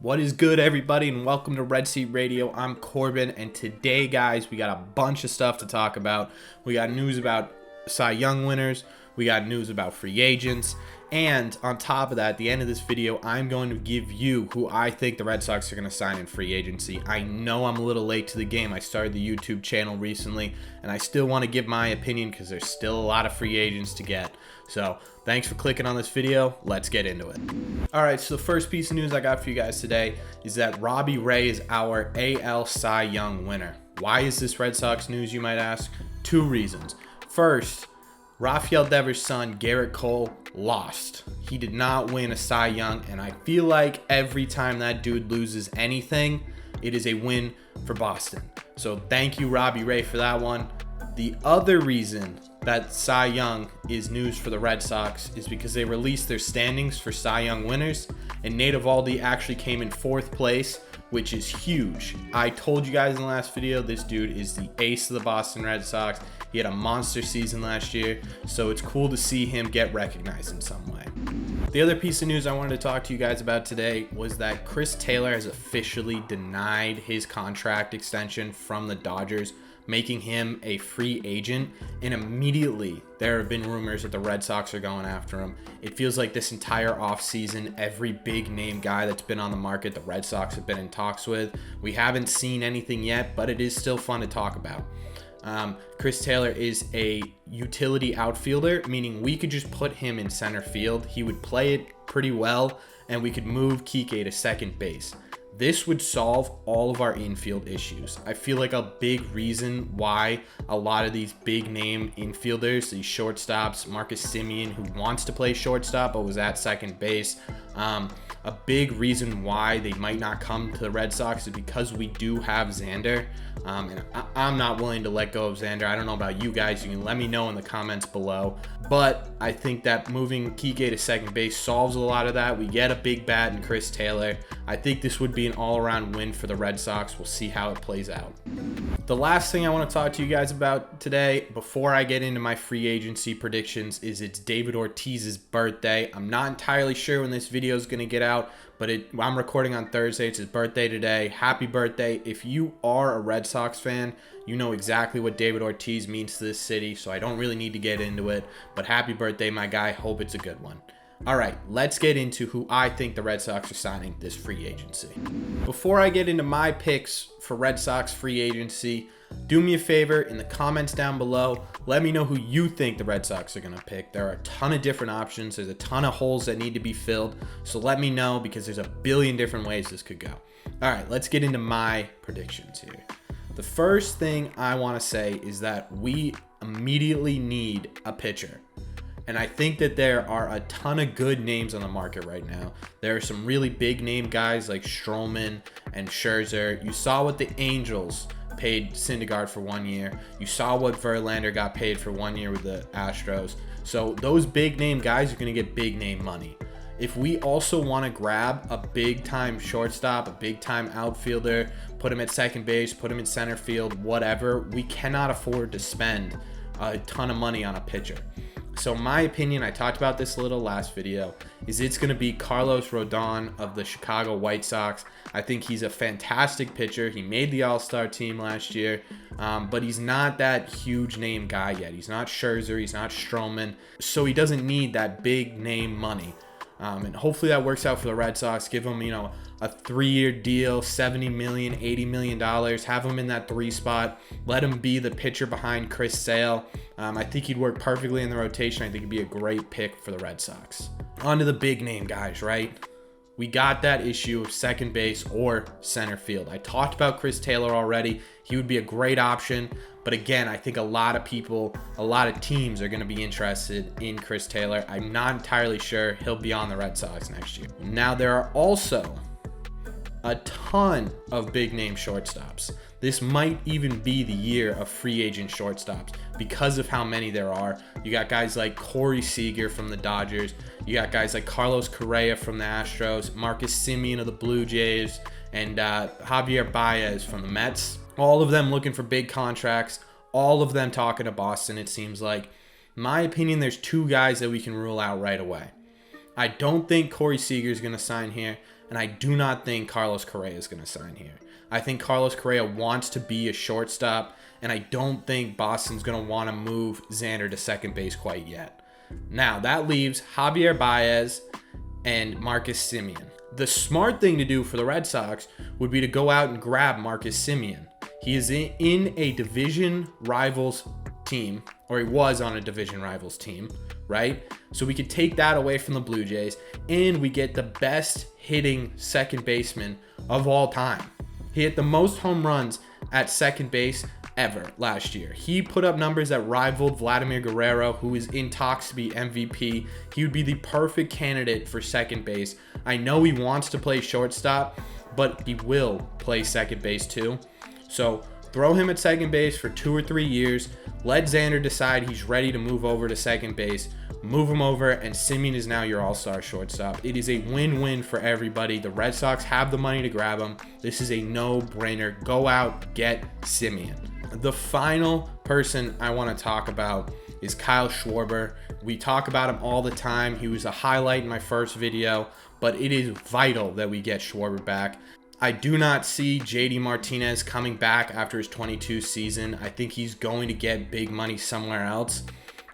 What is good, everybody, and welcome to Red Seat Radio. I'm Corbin, and today, guys, we got a bunch of stuff to talk about. We got news about Cy Young winners, we got news about free agents, and on top of that, at the end of this video, I'm going to give you who I think the Red Sox are going to sign in free agency. I know I'm a little late to the game. I started the YouTube channel recently, and I still want to give my opinion because there's still a lot of free agents to get. So thanks for clicking on this video. Let's get into it. All right, so the first piece of news I got for you guys today is that Robbie Ray is our AL Cy Young winner. Why is this Red Sox news, you might ask? Two reasons. First, Rafael Devers' son, Garrett Cole, lost. He did not win a Cy Young, and I feel like every time that dude loses anything, it is a win for Boston. So thank you, Robbie Ray, for that one. The other reason that Cy Young is news for the Red Sox is because they released their standings for Cy Young winners, and Nate Eovaldi actually came in 4th place, which is huge. I told you guys in the last video, this dude is the ace of the Boston Red Sox. He had a monster season last year, so it's cool to see him get recognized in some way. The other piece of news I wanted to talk to you guys about today was that Chris Taylor has officially denied his contract extension from the Dodgers, making him a free agent, and immediately there have been rumors that the Red Sox are going after him. It feels like this entire offseason, every big name guy that's been on the market, the Red Sox have been in talks with. We haven't seen anything yet, but it is still fun to talk about. Chris Taylor is a utility outfielder, meaning we could just put him in center field. He would play it pretty well, and we could move Kike to second base. This would solve all of our infield issues. I feel like a big reason why a lot of these big name infielders, these shortstops, Marcus Semien, who wants to play shortstop but was at second base, a big reason why they might not come to the Red Sox is because we do have Xander, and I'm not willing to let go of Xander. I don't know about you guys. You can let me know in the comments below. But I think that moving Kike to second base solves a lot of that. We get a big bat in Chris Taylor. I think this would be an all-around win for the Red Sox. We'll see how it plays out. The last thing I want to talk to you guys about today, before I get into my free agency predictions, is it's David Ortiz's birthday. I'm not entirely sure when this video is going to get out, but I'm recording on Thursday. It's his birthday today. Happy birthday. If you are a Red Sox fan, you know exactly what David Ortiz means to this city, so I don't really need to get into it. But happy birthday, my guy. Hope it's a good one. All right, let's get into who I think the Red Sox are signing this free agency. Before I get into my picks for Red Sox free agency, do me a favor in the comments down below. Let me know who you think the Red Sox are going to pick. There are a ton of different options. There's a ton of holes that need to be filled. So let me know because there's a billion different ways this could go. All right, let's get into my predictions here. The first thing I want to say is that we immediately need a pitcher. And I think that there are a ton of good names on the market right now. There are some really big name guys like Stroman and Scherzer. You saw what the Angels paid Syndergaard for 1 year. You saw what Verlander got paid for 1 year with the Astros. So those big name guys are going to get big name money. If we also want to grab a big time shortstop, a big time outfielder, put him at second base, put him in center field, whatever, we cannot afford to spend a ton of money on a pitcher. So my opinion, I talked about this a little last video, is it's going to be Carlos Rodon of the Chicago White Sox. I think he's a fantastic pitcher. He made the All-Star team last year, but he's not that huge name guy yet. He's not Scherzer. He's not Stroman. So he doesn't need that big name money. And hopefully that works out for the Red Sox. Give him, a 3-year deal, $70 million, $80 million. Have him in that 3 spot. Let him be the pitcher behind Chris Sale. I think he'd work perfectly in the rotation. I think he'd be a great pick for the Red Sox. On to the big name guys, right? We got that issue of second base or center field. I talked about Chris Taylor already. He would be a great option. But again, I think a lot of people, a lot of teams are going to be interested in Chris Taylor. I'm not entirely sure he'll be on the Red Sox next year. Now, there are also a ton of big name shortstops. This might even be the year of free agent shortstops because of how many there are. You got guys like Corey Seager from the Dodgers. You got guys like Carlos Correa from the Astros, Marcus Semien of the Blue Jays, and Javier Baez from the Mets. All of them looking for big contracts. All of them talking to Boston, it seems like. In my opinion, there's 2 guys that we can rule out right away. I don't think Corey Seager is going to sign here. and I do not think Carlos Correa is going to sign here. I think Carlos Correa wants to be a shortstop, and I don't think Boston's going to want to move Xander to second base quite yet. Now, that leaves Javier Baez and Marcus Semien. The smart thing to do for the Red Sox would be to go out and grab Marcus Semien. He is in a division rivals team, or he was on a division rivals team, right? So we could take that away from the Blue Jays, and we get the best hitting second baseman of all time. He hit the most home runs at second base ever last year. He put up numbers that rivaled Vladimir Guerrero, who is in talks to be MVP. He would be the perfect candidate for second base. I know he wants to play shortstop, but he will play second base too. So throw him at second base for 2 or 3 years. Let Xander decide he's ready to move over to second base. Move him over, and Semien is now your all-star shortstop. It is a win-win for everybody. The Red Sox have the money to grab him. This is a no-brainer. Go out, get Semien. The final person I want to talk about is Kyle Schwarber. We talk about him all the time. He was a highlight in my first video, but it is vital that we get Schwarber back. I do not see JD Martinez coming back after his 22 season. I think he's going to get big money somewhere else.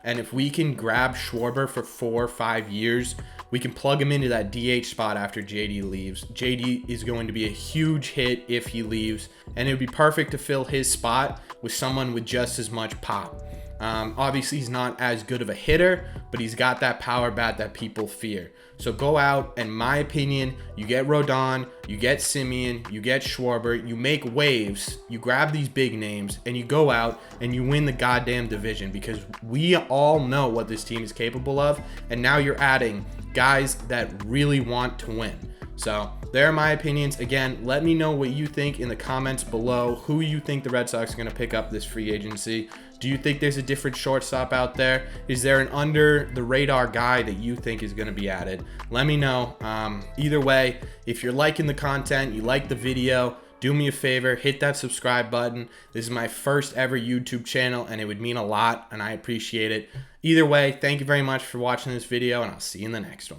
And if we can grab Schwarber for 4 or 5 years, we can plug him into that DH spot after JD leaves. JD is going to be a huge hit if he leaves, and it would be perfect to fill his spot with someone with just as much pop. Obviously, he's not as good of a hitter, but he's got that power bat that people fear. So go out, in my opinion, you get Rodon, you get Semien, you get Schwarber, you make waves, you grab these big names, and you go out and you win the goddamn division, because we all know what this team is capable of, and now you're adding guys that really want to win. So there are my opinions. Again, let me know what you think in the comments below. Who you think the Red Sox are going to pick up this free agency? Do you think there's a different shortstop out there? Is there an under the radar guy that you think is going to be added? Let me know. Either way, if you're liking the content, you like the video, do me a favor, hit that subscribe button. This is my first ever YouTube channel, and it would mean a lot, and I appreciate it. Either way, thank you very much for watching this video, and I'll see you in the next one.